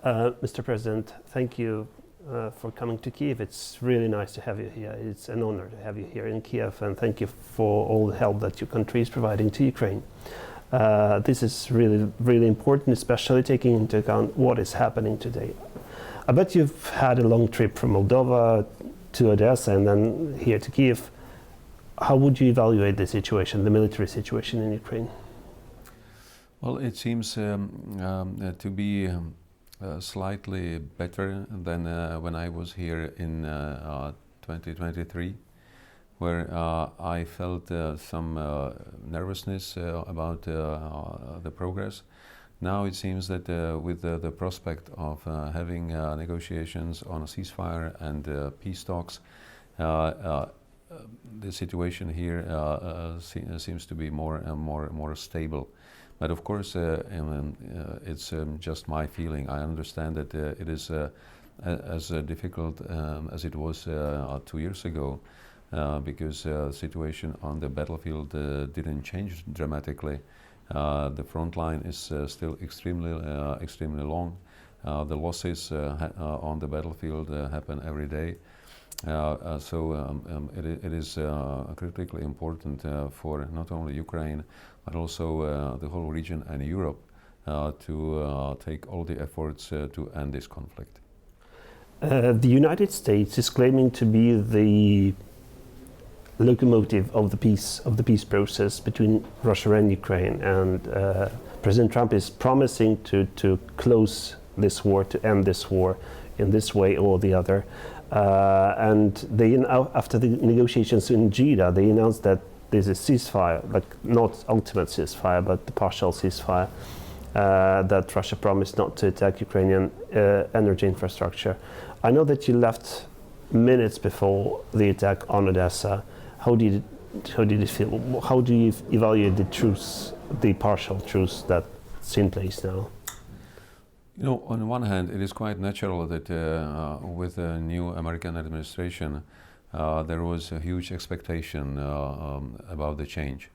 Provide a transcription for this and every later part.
Mr. President, thank you for coming to Kiev. It's really nice to have you here. It's an honor to have you here in Kiev, and thank you for all the help that your country is providing to Ukraine. This is really, really important, especially taking into account what is happening today. I bet you've had a long trip from Moldova to Odessa and then here to Kiev. How would you evaluate the situation, the military situation in Ukraine? Well, it seems to be slightly better than when I was here in 2023, where I felt some nervousness about the progress. Now it seems that with the prospect of having negotiations on a ceasefire and peace talks, the situation here seems to be more stable. But of course, it's just my feeling. I understand that it is as difficult as it was 2 years ago, because the situation on the battlefield didn't change dramatically. The front line is still extremely long. The losses on the battlefield happen every day. It is critically important for not only Ukraine, but also the whole region and Europe to take all the efforts to end this conflict. The United States is claiming to be the locomotive of the peace process between Russia and Ukraine, and President Trump is promising to close this war, to end this war in this way or the other. And they, after the negotiations in Jeddah, they announced that there's a ceasefire, like not ultimate ceasefire, but the partial ceasefire, that Russia promised not to attack Ukrainian energy infrastructure. I know that you left minutes before the attack on Odessa. How did it feel? How do you evaluate the truce, the partial truce that's in place now? You know, on one hand, it is quite natural that with the new American administration, there was a huge expectation about the change,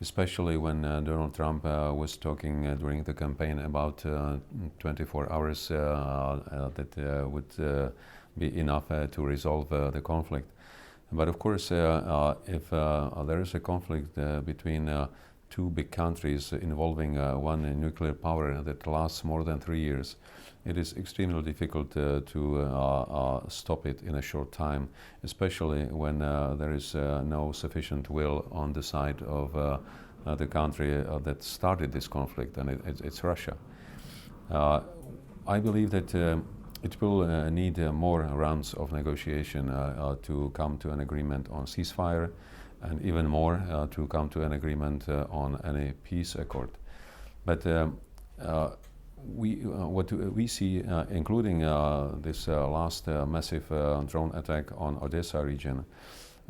especially when Donald Trump was talking during the campaign about 24 hours that would be enough to resolve the conflict. But of course, if there is a conflict between two big countries involving one nuclear power that lasts more than 3 years, it is extremely difficult to stop it in a short time, especially when there is no sufficient will on the side of the country that started this conflict, and it's Russia. I believe that it will need more rounds of negotiation to come to an agreement on ceasefire, and even more to come to an agreement on any peace accord. But what we see, including this last massive drone attack on Odessa region,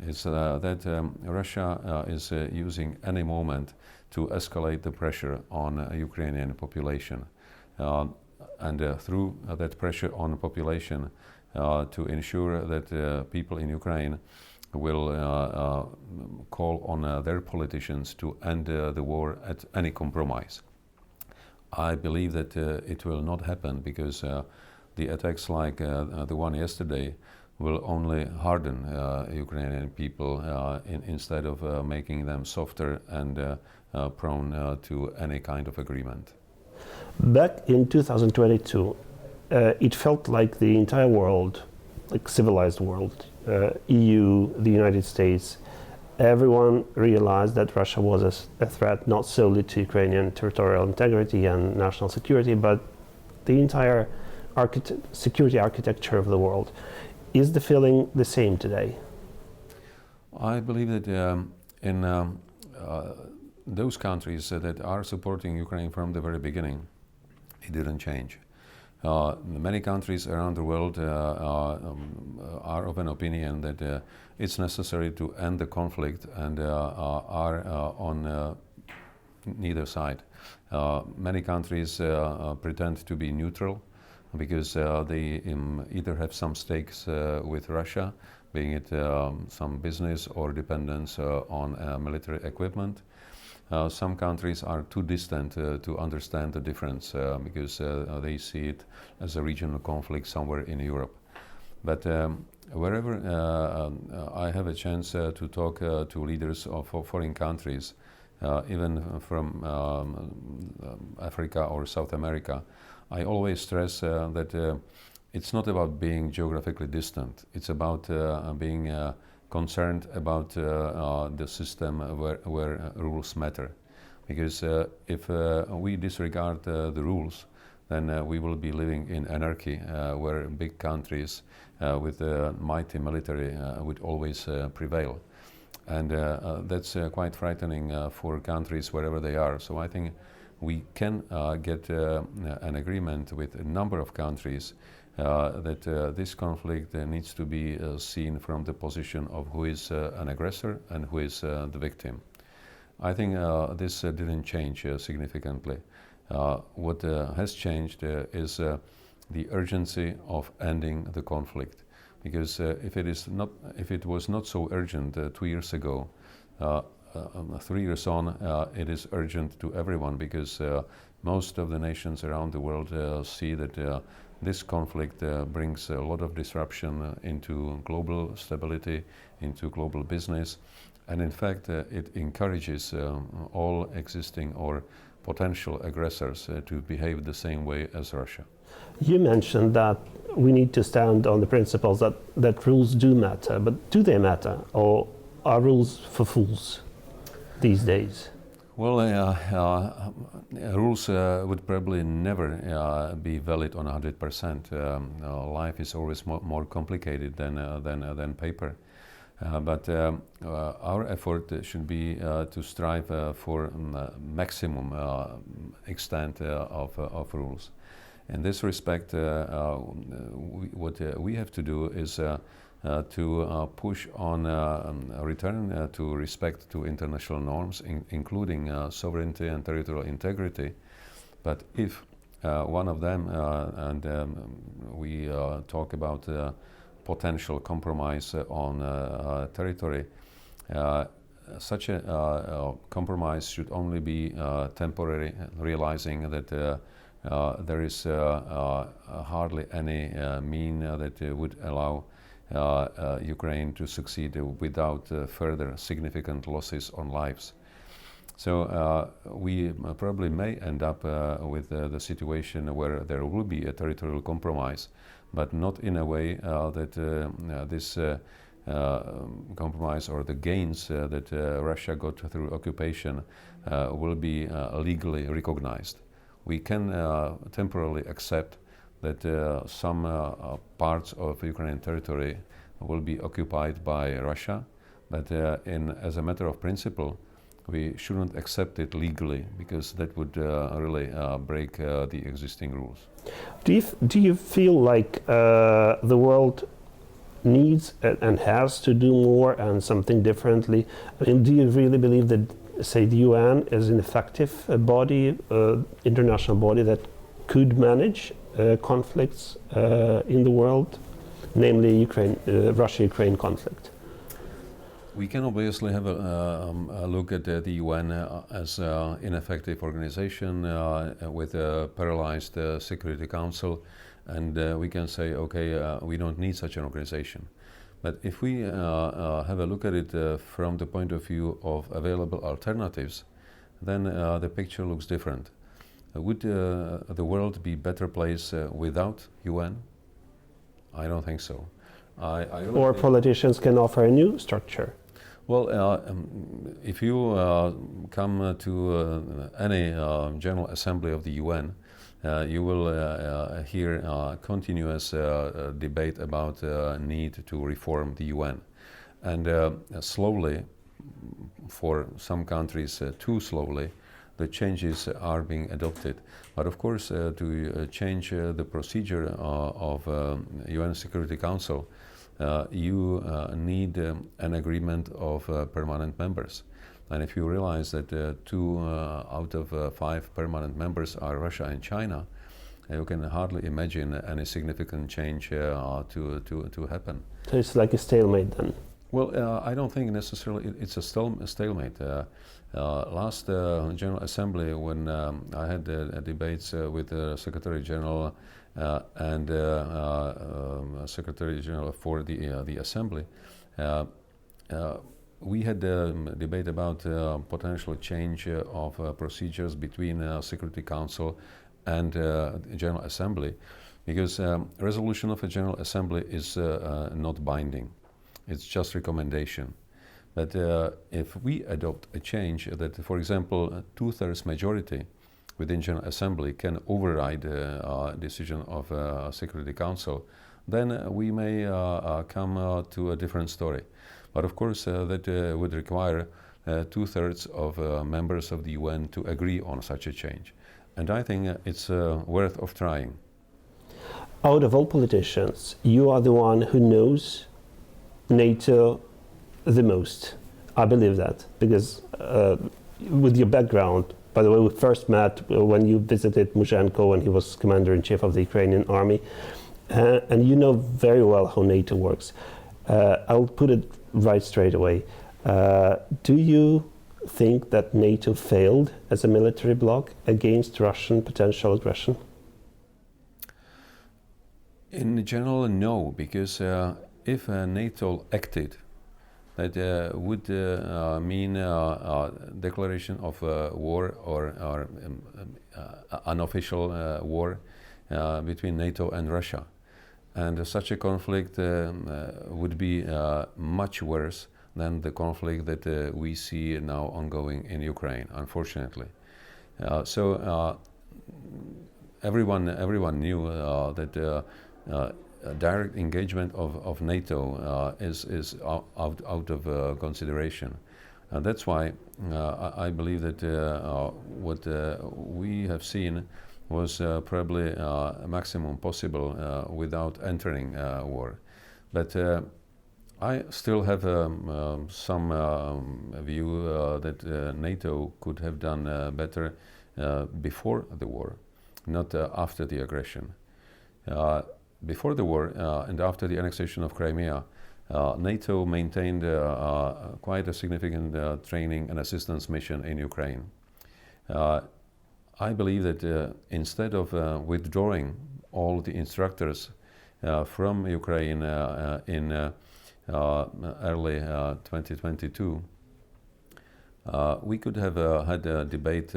is that Russia is using any moment to escalate the pressure on Ukrainian population, and through that pressure on the population to ensure that people in Ukraine will call on their politicians to end the war at any compromise. I believe that it will not happen, because the attacks like the one yesterday will only harden Ukrainian people instead of making them softer and prone to any kind of agreement. Back in 2022, it felt like the entire world, like civilized world, EU, the United States, everyone realized that Russia was a threat not solely to Ukrainian territorial integrity and national security, but the entire security architecture of the world. Is the feeling the same today? I believe that in those countries that are supporting Ukraine from the very beginning, it didn't change. Many countries around the world are of an opinion that it's necessary to end the conflict, and are on neither side. Many countries pretend to be neutral, because they either have some stakes with Russia, being it some business or dependence on military equipment. Some countries are too distant to understand the difference because they see it as a regional conflict somewhere in Europe. But wherever I have a chance to talk to leaders of foreign countries, even from Africa or South America, I always stress that it's not about being geographically distant. It's about being concerned about the system where rules matter. Because if we disregard the rules, then we will be living in anarchy where big countries with a mighty military would always prevail. And that's quite frightening for countries wherever they are. So I think we can get an agreement with a number of countries that this conflict needs to be seen from the position of who is an aggressor and who is the victim. I think this didn't change significantly. What has changed is the urgency of ending the conflict. Because if it was not so urgent 2 years ago, 3 years on, it is urgent to everyone, because most of the nations around the world see that this conflict brings a lot of disruption into global stability, into global business, and in fact it encourages all existing or potential aggressors to behave the same way as Russia. You mentioned that we need to stand on the principles that rules do matter, but do they matter, or are rules for fools these days? Well, rules would probably never be valid on 100%. Life is always more complicated than paper. But our effort should be to strive for maximum extent of rules. In this respect, what we have to do is to push on a return to respect to international norms, including sovereignty and territorial integrity. But if one of them, and we talk about potential compromise on territory, such a compromise should only be temporary, realizing that there is hardly any mean that would allow Ukraine to succeed without further significant losses on lives. So we probably may end up with the situation where there will be a territorial compromise, but not in a way that this compromise or the gains that Russia got through occupation will be legally recognized. We can temporarily accept that some parts of Ukrainian territory will be occupied by Russia, but as a matter of principle, we shouldn't accept it legally, because that would really break the existing rules. Do you feel like the world needs and has to do more and something differently? I mean, do you really believe that, say, the UN is an effective body, international body that could manage conflicts in the world, namely Russia-Ukraine conflict? We can obviously have a look at the UN as an ineffective organization with a paralyzed Security Council, and we can say, okay, we don't need such an organization. But if we have a look at it from the point of view of available alternatives, then the picture looks different. Would the world be a better place without UN? I don't think so. Or politicians can offer a new structure. Well, if you come to any General Assembly of the UN, you will hear continuous debate about need to reform the UN. And slowly, for some countries too slowly, the changes are being adopted. But of course, to change the procedure of UN Security Council, you need an agreement of permanent members. And if you realize that 2 out of 5 permanent members are Russia and China, you can hardly imagine any significant change to happen. So it's like a stalemate then? Well, I don't think necessarily it's a stalemate. Last General Assembly, when I had debates with the Secretary General and Secretary General for the Assembly, we had a debate about potential change of procedures between Security Council and General Assembly, because resolution of a General Assembly is not binding. It's just recommendation. But if we adopt a change that, for example, a 2/3 majority within General Assembly can override a decision of Security Council, then we may come to a different story. But of course, that would require 2/3 of members of the UN to agree on such a change. And I think it's worth of trying. Out of all politicians, you are the one who knows NATO the most. I believe that, because with your background, by the way, we first met when you visited Mushenko when he was commander-in-chief of the Ukrainian army, and you know very well how NATO works. I'll put it right straight away. Do you think that NATO failed as a military bloc against Russian potential aggression? In general, no, because if NATO acted, that would mean declaration of war or unofficial war between NATO and Russia. And such a conflict would be much worse than the conflict that we see now ongoing in Ukraine, unfortunately. So everyone knew that direct engagement of NATO is out of consideration. And that's why I believe that what we have seen was probably a maximum possible without entering war. But I still have some view that NATO could have done better before the war, not after the aggression. Before the war and after the annexation of Crimea, NATO maintained quite a significant training and assistance mission in Ukraine. I believe that instead of withdrawing all the instructors from Ukraine in early 2022, we could have had a debate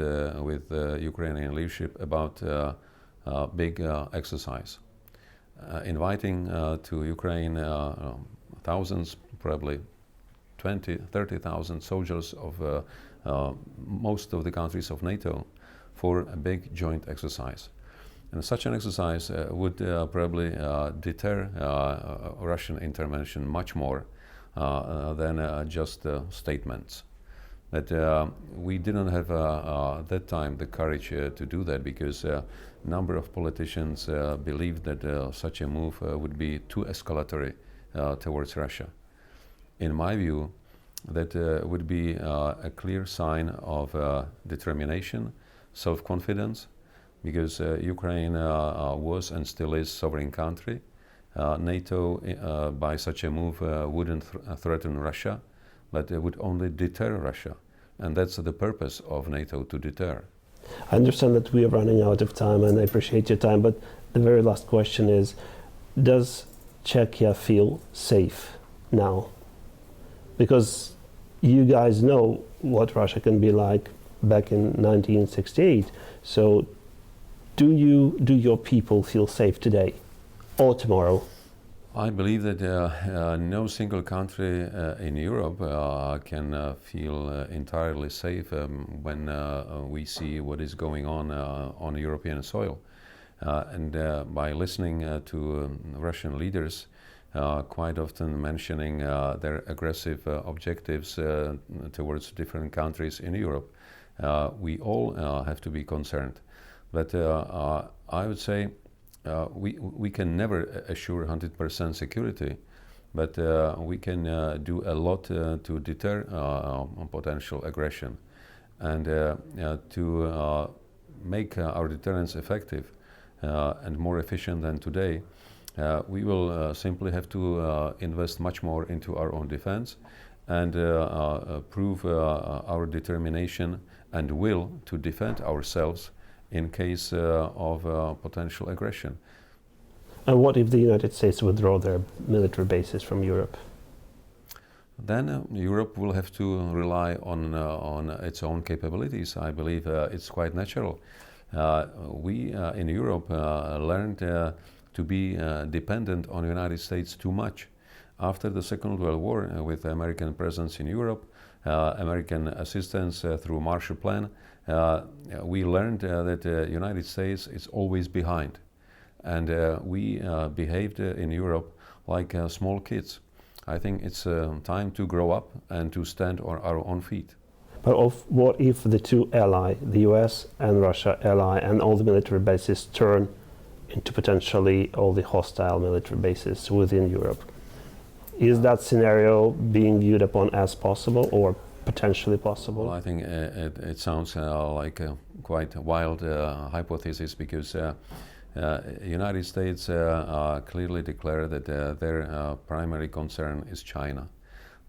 with Ukrainian leadership about a big exercise. Inviting to Ukraine thousands, probably 30,000 soldiers of most of the countries of NATO for a big joint exercise. And such an exercise would probably deter Russian intervention much more than just statements. But we didn't have that time the courage to do that, because a number of politicians believed that such a move would be too escalatory towards Russia. In my view, that would be a clear sign of determination, self-confidence, because Ukraine was and still is a sovereign country. NATO, by such a move, wouldn't threaten Russia, but it would only deter Russia. And that's the purpose of NATO, to deter. I understand that we are running out of time, and I appreciate your time, but the very last question is, does Czechia feel safe now? Because you guys know what Russia can be like back in 1968. So do your people feel safe today or tomorrow? I believe that no single country in Europe can feel entirely safe when we see what is going on European soil. And by listening to Russian leaders, quite often mentioning their aggressive objectives towards different countries in Europe, we all have to be concerned. But I would say we can never assure 100% security, but we can do a lot to deter potential aggression, and to make our deterrence effective and more efficient than today. We will simply have to invest much more into our own defense and prove our determination and will to defend ourselves in case of potential aggression. And what if the United States withdraw their military bases from Europe? Then Europe will have to rely on its own capabilities. I believe it's quite natural. We in Europe learned to be dependent on the United States too much. After the Second World War, with American presence in Europe, American assistance through Marshall Plan, we learned that the United States is always behind. And we behaved in Europe like small kids. I think it's time to grow up and to stand on our own feet. But what if the two ally, the US and Russia ally, and all the military bases turn into potentially all the hostile military bases within Europe? Is that scenario being viewed upon as possible or potentially possible? Well, I think it sounds like a quite wild hypothesis, because United States clearly declare that their primary concern is China.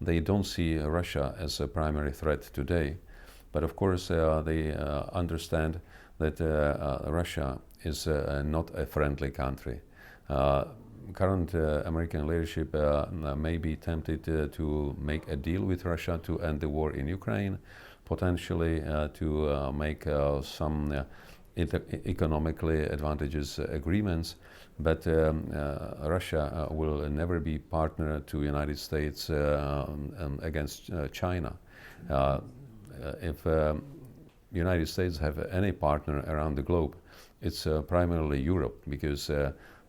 They don't see Russia as a primary threat today, but of course they understand that Russia is not a friendly country. Current American leadership may be tempted to make a deal with Russia to end the war in Ukraine, potentially to make some economically advantageous agreements, but Russia will never be partner to United States against China. If United States have any partner around the globe, it's primarily Europe, because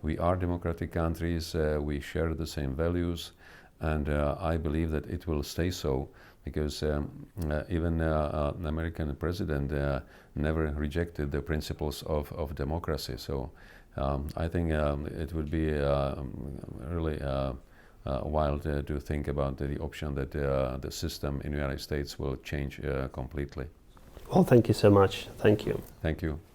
we are democratic countries, we share the same values, and I believe that it will stay so, because even the American president never rejected the principles of democracy. So I think it would be really wild to think about the option that the system in the United States will change completely. Well, thank you so much. Thank you. Thank you.